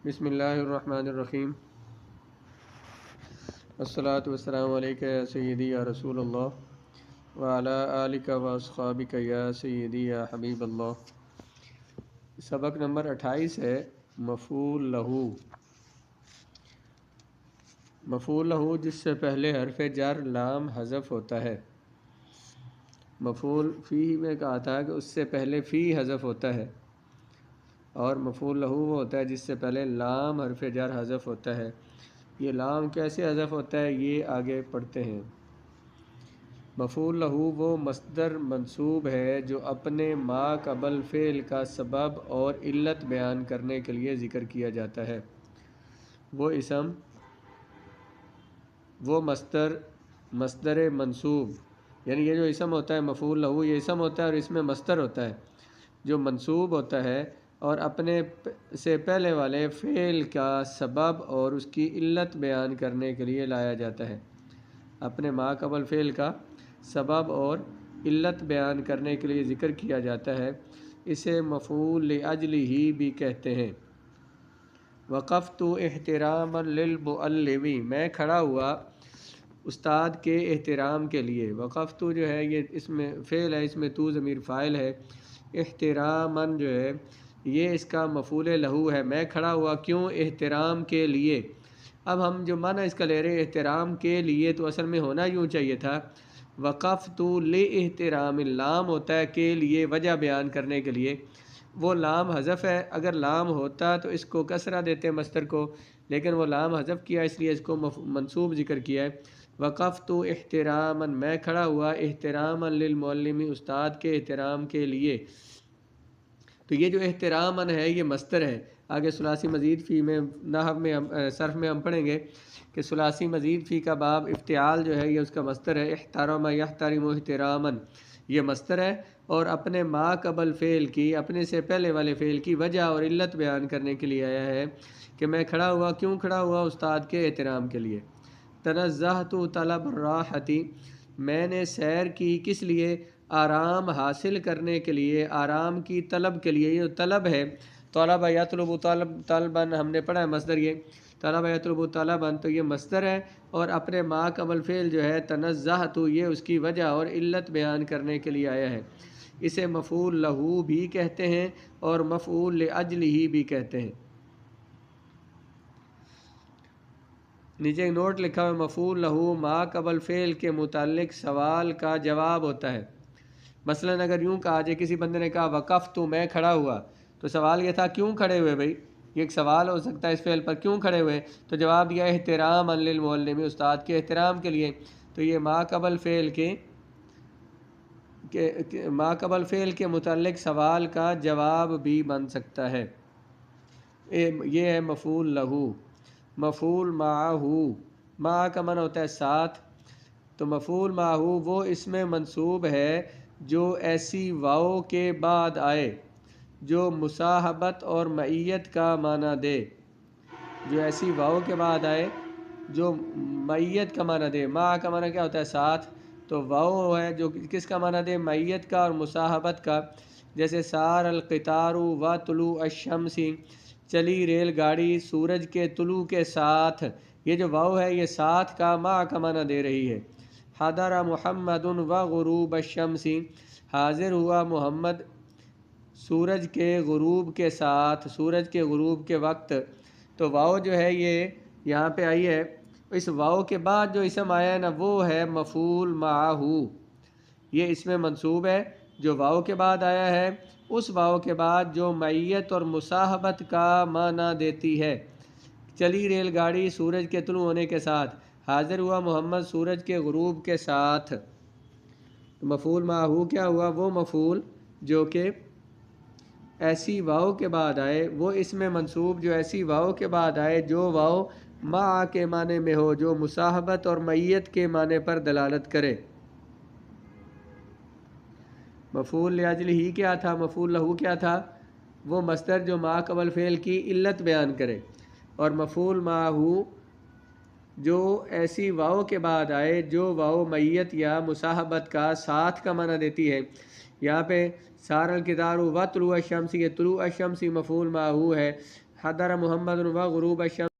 بسم اللہ الرحمن الرحیم الصلاۃ والسلام علیکہ یا سیدی یا رسول اللہ وعلی آلک و اصحابک یا سیدی یا حبیب اللہ۔ سبق نمبر 28 ہے مفعول لہو۔ مفعول لہو جس سے پہلے حرف جر لام حذف ہوتا ہے۔ مفعول فی میں کہا تھا کہ اس سے پہلے فی حذف ہوتا ہے، اور مفعول لہو وہ ہوتا ہے جس سے پہلے لام حرف جر حذف ہوتا ہے۔ یہ لام کیسے حذف ہوتا ہے یہ آگے پڑھتے ہیں۔ مفعول لہو وہ مصدر منصوب ہے جو اپنے ما قبل فعل کا سبب اور علت بیان کرنے کے لیے ذکر کیا جاتا ہے۔ وہ مصدر منصوب، یعنی یہ جو اسم ہوتا ہے مفعول لہو، یہ اسم ہوتا ہے اور اس میں مصدر ہوتا ہے جو منصوب ہوتا ہے اور اپنے سے پہلے والے فعل کا سبب اور اس کی علت بیان کرنے کے لیے لایا جاتا ہے۔ اپنے ما قبل فعل کا سبب اور علت بیان کرنے کے لیے ذکر کیا جاتا ہے، اسے مفعول لاجلہ بھی کہتے ہیں۔ وقفت احتراما للمعلم، میں کھڑا ہوا استاد کے احترام کے لیے۔ وقفت جو ہے یہ اس میں فعل ہے، اس میں تو ضمیر فاعل ہے۔ احتراما جو ہے یہ اس کا مفعول لہو ہے، میں کھڑا ہوا کیوں؟ احترام کے لیے۔ اب ہم جو معنی اس کا لے رہے احترام کے لیے، تو اصل میں ہونا یوں چاہیے تھا وقفت لاحترام، لام ہوتا ہے کے لیے، وجہ بیان کرنے کے لیے، وہ لام حذف ہے۔ اگر لام ہوتا تو اس کو کسرہ دیتے مصدر کو، لیکن وہ لام حذف کیا اس لیے اس کو منصوب ذکر کیا ہے۔ وقفت احتراما، میں کھڑا ہوا احتراما للمعلم، استاد کے احترام کے لیے۔ تو یہ جو احتراما ہے یہ مصدر ہے۔ آگے ثلاثی مزید فی میں نحو میں صرف میں ہم پڑھیں گے کہ ثلاثی مزید فی کا باب افتعال جو ہے یہ اس کا مصدر ہے۔ احترم یحترم احتراما یہ مصدر ہے، اور اپنے ما قبل فعل کی، اپنے سے پہلے والے فعل کی وجہ اور علت بیان کرنے کے لیے آیا ہے کہ میں کھڑا ہوا کیوں کھڑا ہوا؟ استاد کے احترام کے لیے۔ تنزہت طلب الراحۃ، میں نے سیر کی کس لیے؟ آرام حاصل کرنے کے لیے، آرام کی طلب کے لیے۔ یہ طلب ہے، طلب یطلب طلبا ہم نے پڑھا ہے مصدر، یہ طلب یطلب طلبا تو یہ مصدر ہے، اور اپنے ما قبل فعل جو ہے تنزہت یہ اس کی وجہ اور علت بیان کرنے کے لیے آیا ہے۔ اسے مفعول لہو بھی کہتے ہیں اور مفعول لاجلہ بھی کہتے ہیں۔ نیچے ایک نوٹ لکھا ہوا ہے، مفعول لہو ما قبل فعل کے متعلق سوال کا جواب ہوتا ہے۔ مثلا اگر یوں کہا جائے، کسی بندے نے کہا وقفت، میں کھڑا ہوا، تو سوال یہ تھا کیوں کھڑے ہوئے بھائی؟ یہ ایک سوال ہو سکتا ہے اس فعل پر، کیوں کھڑے ہوئے؟ تو جواب دیا احتراما للمعلم، استاد کے احترام کے لیے۔ تو یہ ما قبل فعل کے متعلق سوال کا جواب بھی بن سکتا ہے۔ یہ ہے مفعول لہو۔ مفعول معہ، معہ کا معنی ہوتا ہے ساتھ، تو مفعول معہ وہ اس میں منصوب ہے جو ایسی واو کے بعد آئے جو مصاحبت اور معیت کا معنی دے، جو ایسی واو کے بعد آئے جو معیت کا معنی دے۔ معہ کا معنی کیا ہوتا ہے؟ ساتھ، تو واو ہے جو کس کا معنی دے؟ معیت کا اور مصاحبت کا۔ جیسے سار القطار و طلوع الشمس، چلی ریل گاڑی سورج کے طلوع کے ساتھ، یہ جو واو ہے یہ ساتھ کا مع کا معنی دے رہی ہے۔ حضر محمد و غروب الشمس، حاضر ہوا محمد سورج کے غروب کے ساتھ، سورج کے غروب کے وقت۔ تو واو جو ہے یہ یہاں پہ آئی ہے، اس واو کے بعد جو اسم آیا ہے نا وہ ہے مفعول معہ۔ یہ اس میں منصوب ہے جو واو کے بعد آیا ہے، اس واو کے بعد جو معیت اور مصاحبت کا معنی دیتی ہے۔ چلی ریل گاڑی سورج کے طلوع ہونے کے ساتھ، حاضر ہوا محمد سورج کے غروب کے ساتھ۔ مفعول معہ کیا ہوا؟ وہ مفعول جو کہ ایسی واو کے بعد آئے، وہ اس میں منصوب جو ایسی واو کے بعد آئے جو واو مع کے معنی میں ہو، جو مصاحبت اور معیت کے معنی پر دلالت کرے۔ مفعول لاجلہ کیا تھا؟ مفعول لہو کیا تھا؟ وہ مصدر جو ما قبل فعل کی علت بیان کرے، اور مفعول معہ جو ایسی واو کے بعد آئے جو واو معیت یا مصاحبت کا ساتھ کا معنی دیتی ہے۔ یہاں پہ سار القطار و طلوع الشمس، یہ طلوع الشمس مفعول معہ ہے، حضر محمد و غروب الشمس